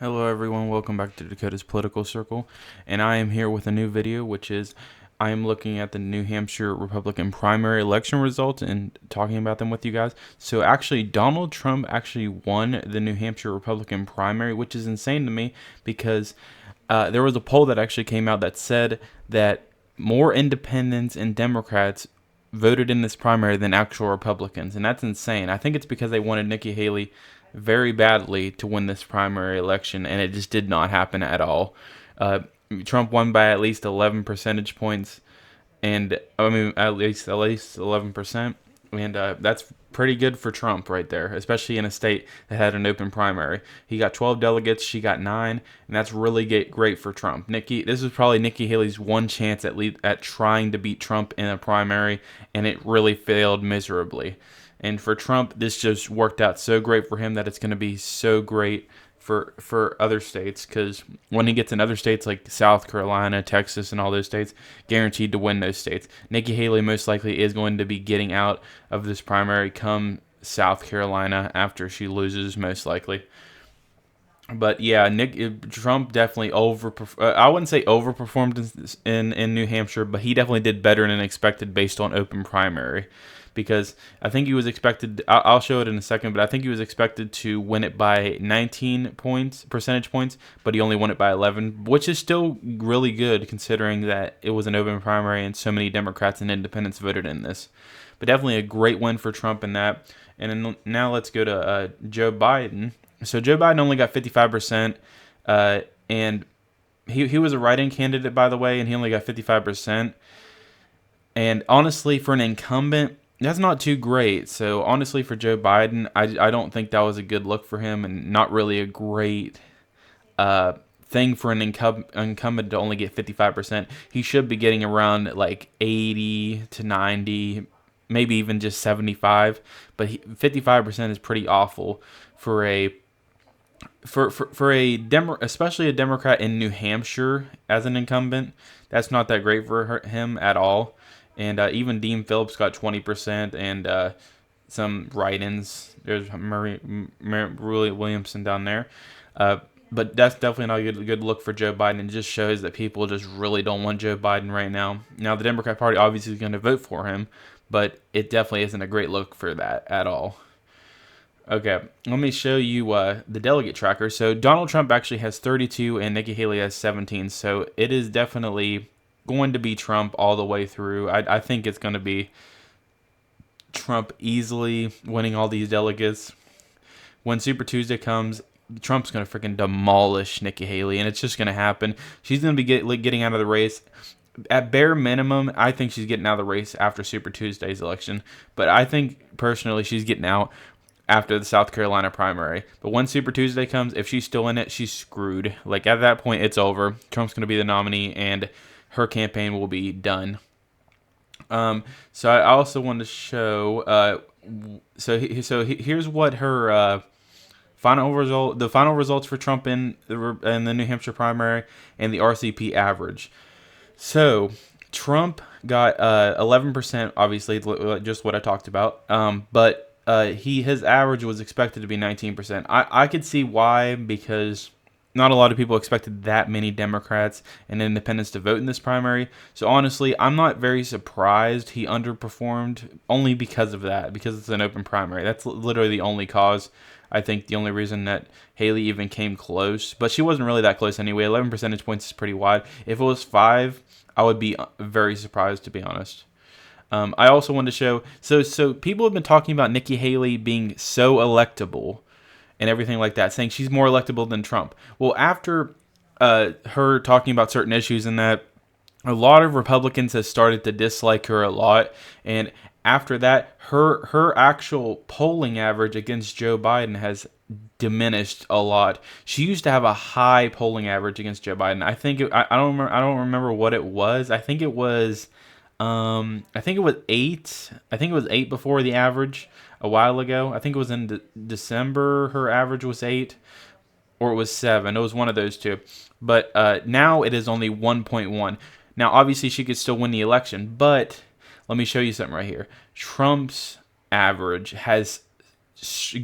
Hello everyone, welcome back to Dakota's Political Circle, and I am here with a new video, which is I am looking at the New Hampshire Republican primary election results and talking about them with you guys. So actually, Donald Trump actually won the New Hampshire Republican primary, which is insane to me because there was a poll that actually came out that said that more independents and Democrats voted in this primary than actual Republicans, and that's insane. I think it's because they wanted Nikki Haley very badly to win this primary election, and it just did not happen at all. Trump won by at least 11 percentage points, and I mean at least 11%, and that's pretty good for Trump right there, especially in a state that had an open primary. He got 12 delegates, she got 9, and that's really great for Trump. This was probably Nikki Haley's one chance at trying to beat Trump in a primary, and it really failed miserably. And for Trump, this just worked out so great for him that it's going to be so great for other states, because when he gets in other states like South Carolina, Texas, and all those states, guaranteed to win those states. Nikki Haley most likely is going to be getting out of this primary come South Carolina after she loses, most likely. But yeah, Trump definitely I wouldn't say overperformed in New Hampshire, but he definitely did better than expected based on open primary. Because I think he was expected. I'll show it in a second, but I think he was expected to win it by 19 percentage points, but he only won it by 11, which is still really good considering that it was an open primary and so many Democrats and independents voted in this. But definitely a great win for Trump in that. And then now let's go to Joe Biden. So Joe Biden only got 55%, and he was a write-in candidate, by the way, and he only got 55%. And honestly, for an incumbent, that's not too great. So honestly, for Joe Biden, I don't think that was a good look for him, and not really a great thing for an incumbent to only get 55%. He should be getting around like 80 to 90, maybe even just 75. But 55% is pretty awful for especially a Democrat in New Hampshire as an incumbent. That's not that great for him at all. And even Dean Phillips got 20%, and some write-ins. There's Murray Williamson down there. But that's definitely not a good look for Joe Biden. It just shows that people just really don't want Joe Biden right now. Now, the Democrat Party obviously is going to vote for him, but it definitely isn't a great look for that at all. Okay, let me show you the delegate tracker. So Donald Trump actually has 32 and Nikki Haley has 17. So it is definitely going to be Trump all the way through. I think it's going to be Trump easily winning all these delegates. When Super Tuesday comes, Trump's going to freaking demolish Nikki Haley, and it's just going to happen. She's going to be getting out of the race. At bare minimum, I think she's getting out of the race after Super Tuesday's election. But I think, personally, she's getting out after the South Carolina primary. But when Super Tuesday comes, if she's still in it, she's screwed. Like, at that point, it's over. Trump's going to be the nominee, and her campaign will be done. So I also want to show. Here's what her the final results for Trump in the New Hampshire primary and the RCP average. So Trump got 11%, obviously, just what I talked about. But his average was expected to be 19%. I could see why, because not a lot of people expected that many Democrats and independents to vote in this primary. So honestly, I'm not very surprised he underperformed, only because of that, because it's an open primary. That's literally the only cause. I think the only reason that Haley even came close, but she wasn't really that close anyway. 11 percentage points is pretty wide. If it was 5, I would be very surprised, to be honest. I also wanted to show, so people have been talking about Nikki Haley being so electable and everything like that, saying she's more electable than Trump. Well, after her talking about certain issues and that, a lot of Republicans have started to dislike her a lot. And after that, her actual polling average against Joe Biden has diminished a lot. She used to have a high polling average against Joe Biden. I think I don't remember what it was. I think it was 8. I think it was 8 before the average a while ago. I think it was in December. Her average was 8, or it was 7. It was one of those two. But now it is only 1.1. Now, obviously, she could still win the election, but let me show you something right here. Trump's average has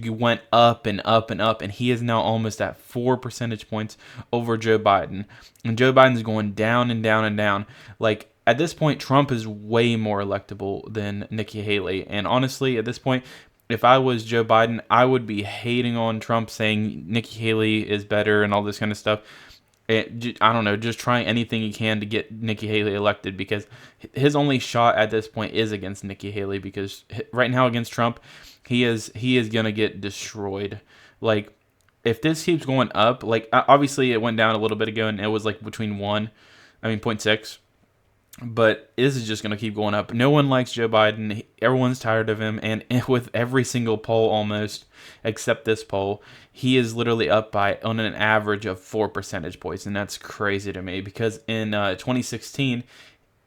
went up and up and up, and he is now almost at 4 percentage points over Joe Biden. And Joe Biden's going down and down and down. Like, at this point, Trump is way more electable than Nikki Haley. And honestly, at this point, if I was Joe Biden, I would be hating on Trump, saying Nikki Haley is better and all this kind of stuff. I don't know, just trying anything he can to get Nikki Haley elected, because his only shot at this point is against Nikki Haley, because right now against Trump, he is gonna get destroyed. Like, if this keeps going up, like, obviously it went down a little bit ago and it was like between 0.6. But this is just going to keep going up. No one likes Joe Biden. Everyone's tired of him. And with every single poll almost, except this poll, he is literally up by on an average of 4 percentage points. And that's crazy to me, because in 2016,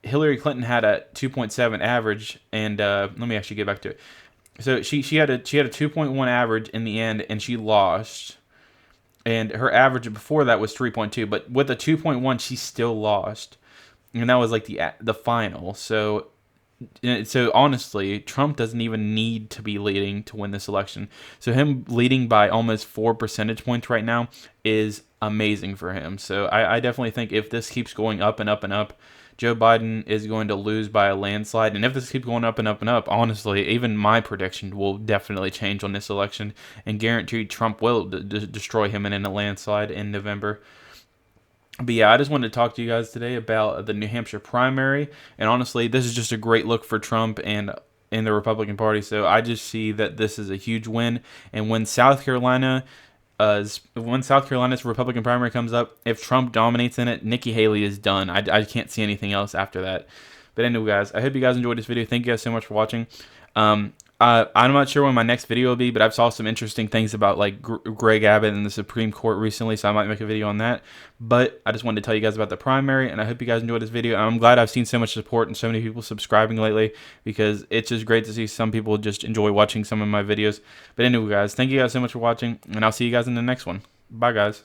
Hillary Clinton had a 2.7 average. And let me actually get back to it. So she had a 2.1 average in the end, and she lost. And her average before that was 3.2. But with a 2.1, she still lost. And that was like the final. So honestly, Trump doesn't even need to be leading to win this election. So him leading by almost 4 percentage points right now is amazing for him. So I definitely think if this keeps going up and up and up, Joe Biden is going to lose by a landslide. And if this keeps going up and up and up, honestly, even my prediction will definitely change on this election, and guarantee Trump will destroy him in a landslide in November. But yeah, I just wanted to talk to you guys today about the New Hampshire primary. And honestly, this is just a great look for Trump and in the Republican Party. So I just see that this is a huge win. And when South Carolina's Republican primary comes up, if Trump dominates in it, Nikki Haley is done. I can't see anything else after that. But anyway, guys, I hope you guys enjoyed this video. Thank you guys so much for watching. I'm not sure when my next video will be, but I've saw some interesting things about like Greg Abbott and the Supreme Court recently, so I might make a video on that. But I just wanted to tell you guys about the primary, and I hope you guys enjoyed this video. I'm glad I've seen so much support and so many people subscribing lately, because it's just great to see some people just enjoy watching some of my videos. But anyway, guys, thank you guys so much for watching, and I'll see you guys in the next one. Bye, guys.